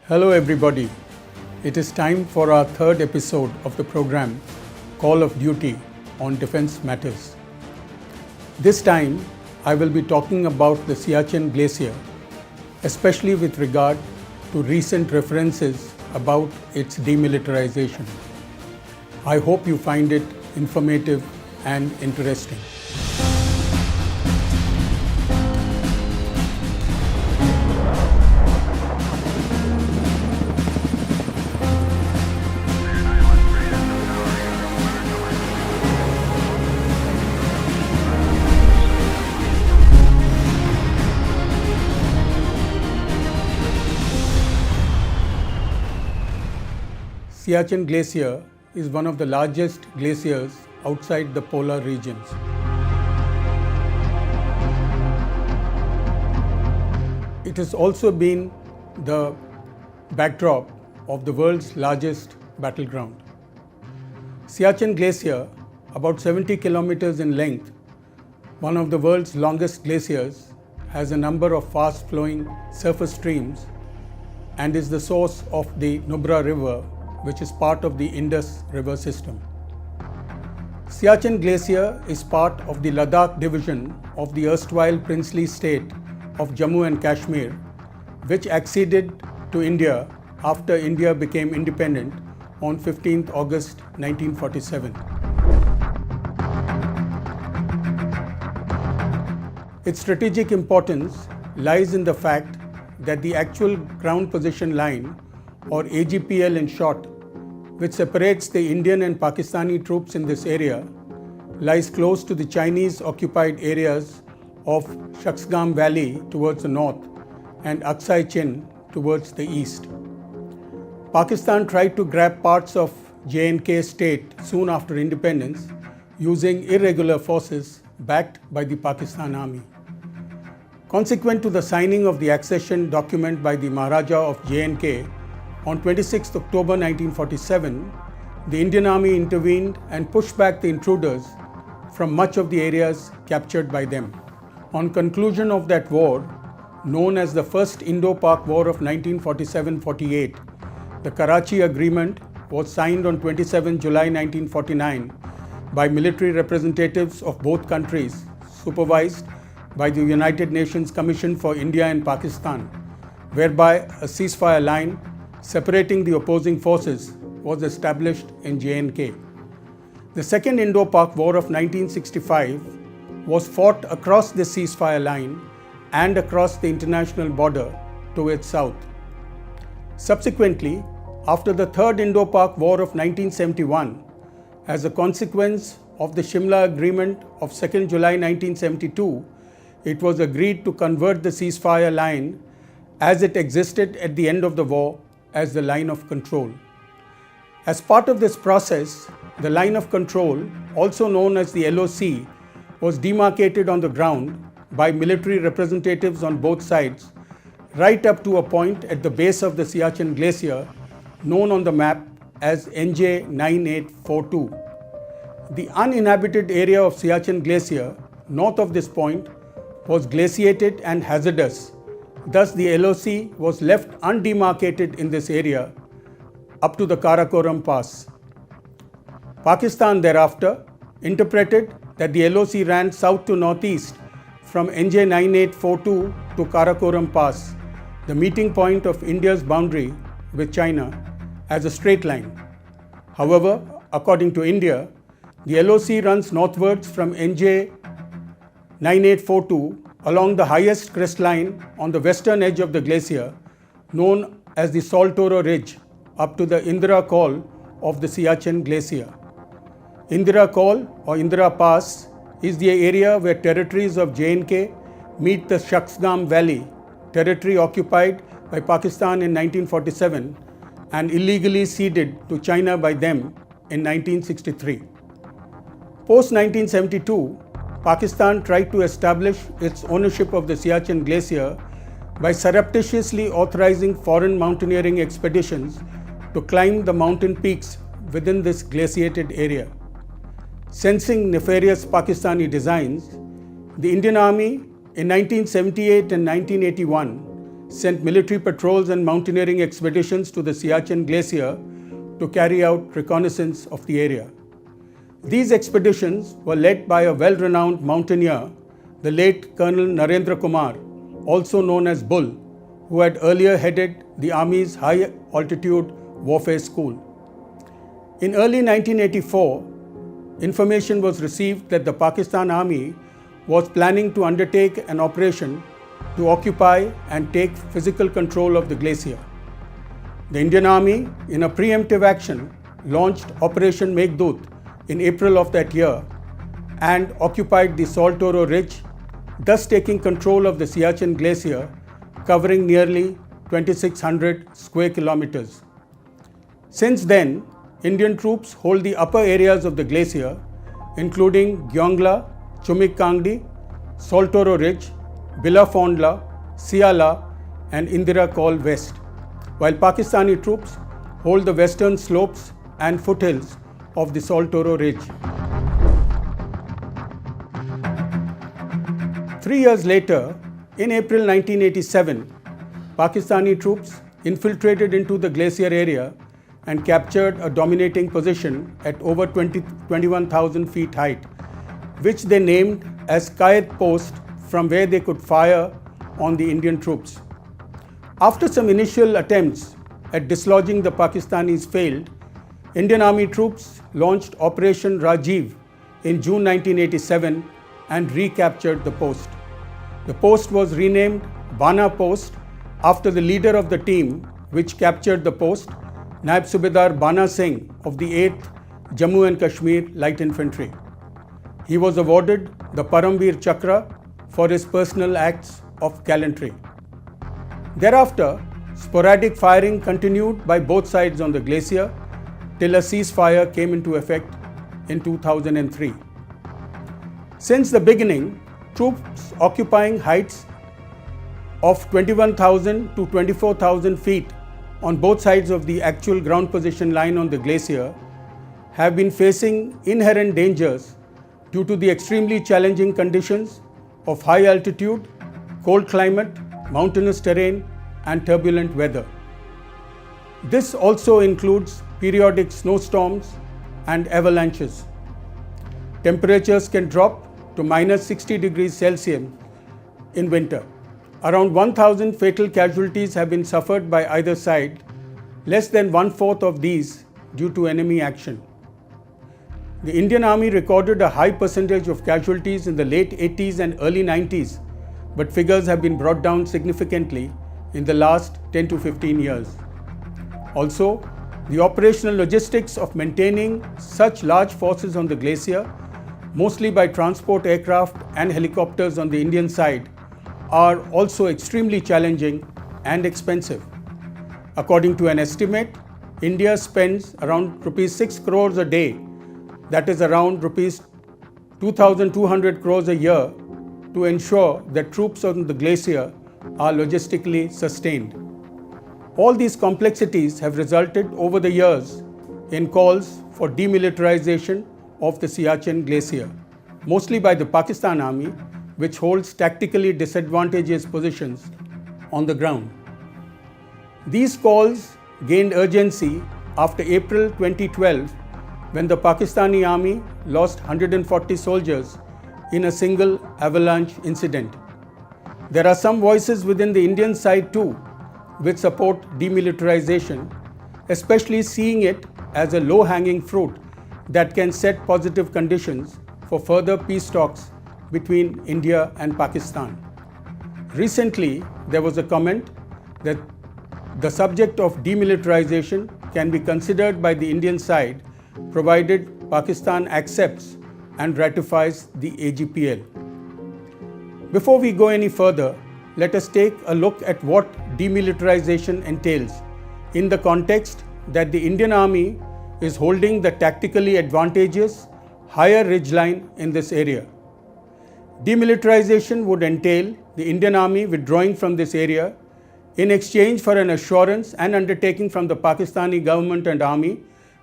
Hello everybody. It is time for our third episode of the program Call of Duty on Defense Matters. This time I will be talking about the Siachen Glacier, especially with regard to recent references about its demilitarization. I hope you find it informative and interesting. Siachen Glacier is one of the largest glaciers outside the polar regions. It has also been the backdrop of the world's largest battleground. Siachen Glacier, about 70 kilometers in length, one of the world's longest glaciers, has a number of fast-flowing surface streams and is the source of the Nubra River, which is part of the Indus River system. Siachen Glacier is part of the Ladakh division of the erstwhile princely state of Jammu and Kashmir, which acceded to India after India became independent on 15th August 1947. Its strategic importance lies in the fact that the actual ground position line, or AGPL in short, which separates the Indian and Pakistani troops in this area, lies close to the Chinese-occupied areas of Shaksgam Valley towards the north and Aksai Chin towards the east. Pakistan tried to grab parts of J&K state soon after independence using irregular forces backed by the Pakistan Army. Consequent to the signing of the accession document by the Maharaja of J&K on 26 October 1947, the Indian Army intervened and pushed back the intruders from much of the areas captured by them. On conclusion of that war, known as the First Indo-Pak War of 1947-48, the Karachi Agreement was signed on 27 July 1949 by military representatives of both countries, supervised by the United Nations Commission for India and Pakistan, whereby a ceasefire line separating the opposing forces was established in J&K. The Second Indo-Pak War of 1965 was fought across the ceasefire line and across the international border to its south. Subsequently, after the Third Indo-Pak War of 1971, as a consequence of the Shimla Agreement of 2nd July 1972, it was agreed to convert the ceasefire line as it existed at the end of the war as the line of control. As part of this process, the line of control, also known as the LOC, was demarcated on the ground by military representatives on both sides, right up to a point at the base of the Siachen Glacier, known on the map as NJ 9842. The uninhabited area of Siachen Glacier, north of this point, was glaciated and hazardous. Thus, the LOC was left undemarcated in this area up to the Karakoram Pass. Pakistan thereafter interpreted that the LOC ran south to northeast from NJ 9842 to Karakoram Pass, the meeting point of India's boundary with China, as a straight line. However, according to India, the LOC runs northwards from NJ 9842 along the highest crest line on the western edge of the glacier, known as the Saltoro Ridge, up to the Indira Col of the Siachen Glacier. Indira Col or Indira Pass is the area where territories of J&K meet the Shaksgam Valley, territory occupied by Pakistan in 1947 and illegally ceded to China by them in 1963. Post-1972, Pakistan tried to establish its ownership of the Siachen Glacier by surreptitiously authorizing foreign mountaineering expeditions to climb the mountain peaks within this glaciated area. Sensing nefarious Pakistani designs, the Indian Army in 1978 and 1981 sent military patrols and mountaineering expeditions to the Siachen Glacier to carry out reconnaissance of the area. These expeditions were led by a well-renowned mountaineer, the late Colonel Narendra Kumar, also known as Bull, who had earlier headed the Army's High Altitude Warfare School. In early 1984, information was received that the Pakistan Army was planning to undertake an operation to occupy and take physical control of the glacier. The Indian Army, in a preemptive action, launched Operation Meghdut in April of that year and occupied the Saltoro Ridge, thus taking control of the Siachen Glacier, covering nearly 2,600 square kilometers. Since then, Indian troops hold the upper areas of the glacier, including Gyongla, Chumik Kangdi, Saltoro Ridge, Bilafondla, Siala, and Indira Col West, while Pakistani troops hold the western slopes and foothills of the Saltoro Ridge. 3 years later, in April 1987, Pakistani troops infiltrated into the glacier area and captured a dominating position at over 21,000 feet height, which they named as Qaid Post, from where they could fire on the Indian troops. After some initial attempts at dislodging the Pakistanis failed, Indian Army troops launched Operation Rajiv in June 1987 and recaptured the post. The post was renamed Bana Post after the leader of the team which captured the post, Naib Subedar Bana Singh of the 8th Jammu and Kashmir Light Infantry. He was awarded the Paramveer Chakra for his personal acts of gallantry. Thereafter, sporadic firing continued by both sides on the glacier till a ceasefire came into effect in 2003. Since the beginning, troops occupying heights of 21,000 to 24,000 feet on both sides of the actual ground position line on the glacier have been facing inherent dangers due to the extremely challenging conditions of high altitude, cold climate, mountainous terrain, and turbulent weather. This also includes periodic snowstorms and avalanches. Temperatures can drop to -60 degrees Celsius in winter. Around 1,000 fatal casualties have been suffered by either side, less than 1/4 of these due to enemy action. The Indian Army recorded a high percentage of casualties in the late 80s and early 90s, but figures have been brought down significantly in the last 10 to 15 years. Also, the operational logistics of maintaining such large forces on the glacier, mostly by transport aircraft and helicopters on the Indian side, are also extremely challenging and expensive. According to an estimate, India spends around ₹6 crores a day, that is around ₹2,200 crores a year, to ensure that troops on the glacier are logistically sustained. All these complexities have resulted over the years in calls for demilitarization of the Siachen Glacier, mostly by the Pakistan Army, which holds tactically disadvantageous positions on the ground. These calls gained urgency after April 2012, when the Pakistani Army lost 140 soldiers in a single avalanche incident. There are some voices within the Indian side too, which support demilitarization, especially seeing it as a low-hanging fruit that can set positive conditions for further peace talks between India and Pakistan. Recently, there was a comment that the subject of demilitarization can be considered by the Indian side provided Pakistan accepts and ratifies the AGPL. Before we go any further, let us take a look at what demilitarization entails in the context that the Indian Army is holding the tactically advantageous higher ridgeline in this area. Demilitarization would entail the Indian Army withdrawing from this area in exchange for an assurance and undertaking from the Pakistani government and army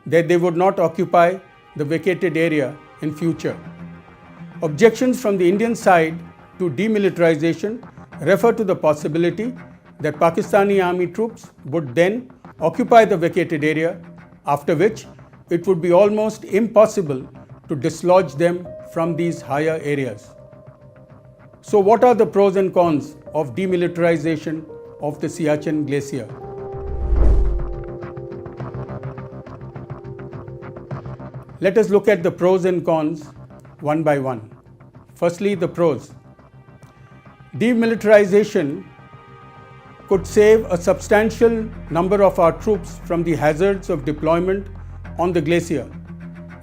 that they would not occupy the vacated area in future. Objections from the Indian side to demilitarization refer to the possibility that Pakistani army troops would then occupy the vacated area, after which it would be almost impossible to dislodge them from these higher areas. So what are the pros and cons of demilitarization of the Siachen Glacier? Let us look at the pros and cons one by one. Firstly, the pros. Demilitarization could save a substantial number of our troops from the hazards of deployment on the glacier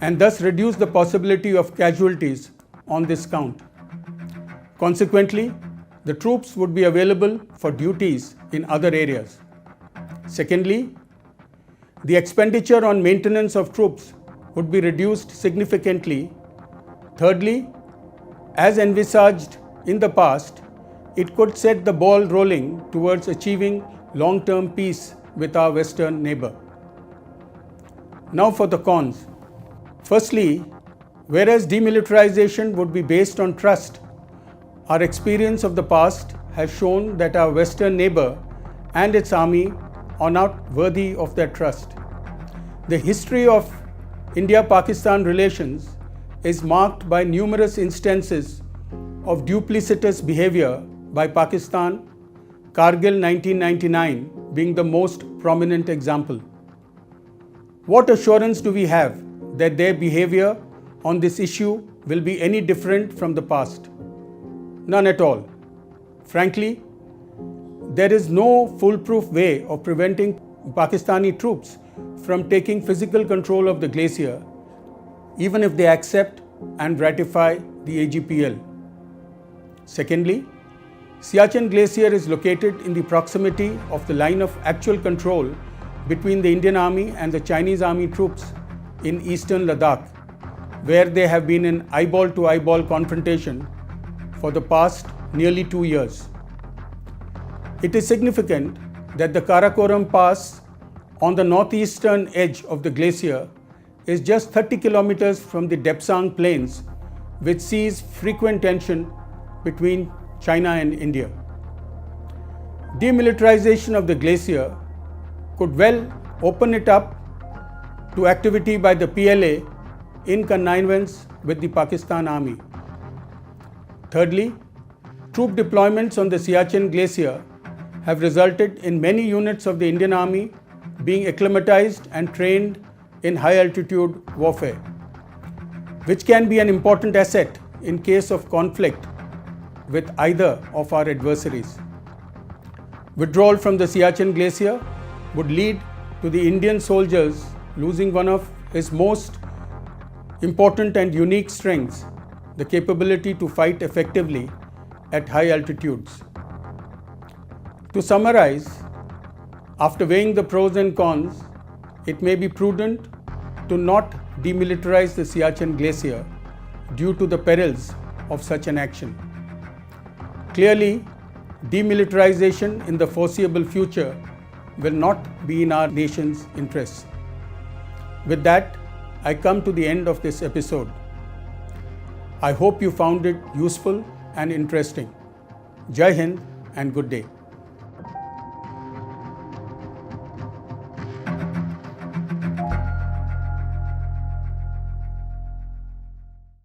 and thus reduce the possibility of casualties on this count. Consequently, the troops would be available for duties in other areas. Secondly, the expenditure on maintenance of troops would be reduced significantly. Thirdly, as envisaged in the past, it could set the ball rolling towards achieving long-term peace with our western neighbor. Now for the cons. Firstly, whereas demilitarization would be based on trust, our experience of the past has shown that our western neighbor and its army are not worthy of their trust. The history of India-Pakistan relations is marked by numerous instances of duplicitous behavior by Pakistan, Kargil 1999 being the most prominent example. What assurance do we have that their behavior on this issue will be any different from the past? None at all. Frankly, there is no foolproof way of preventing Pakistani troops from taking physical control of the glacier, even if they accept and ratify the AGPL. Secondly, Siachen Glacier is located in the proximity of the line of actual control between the Indian Army and the Chinese Army troops in eastern Ladakh, where they have been in eyeball-to-eyeball confrontation for the past nearly 2 years. It is significant that the Karakoram Pass on the northeastern edge of the glacier is just 30 kilometers from the Depsang Plains, which sees frequent tension between China and India. Demilitarization of the glacier could well open it up to activity by the PLA in connivance with the Pakistan Army. Thirdly, troop deployments on the Siachen Glacier have resulted in many units of the Indian Army being acclimatized and trained in high-altitude warfare, which can be an important asset in case of conflict with either of our adversaries. Withdrawal from the Siachen Glacier would lead to the Indian soldiers losing one of his most important and unique strengths, the capability to fight effectively at high altitudes. To summarize, after weighing the pros and cons, it may be prudent to not demilitarize the Siachen Glacier due to the perils of such an action. Clearly, demilitarization in the foreseeable future will not be in our nation's interests. With that, I come to the end of this episode. I hope you found it useful and interesting. Jai Hind and good day.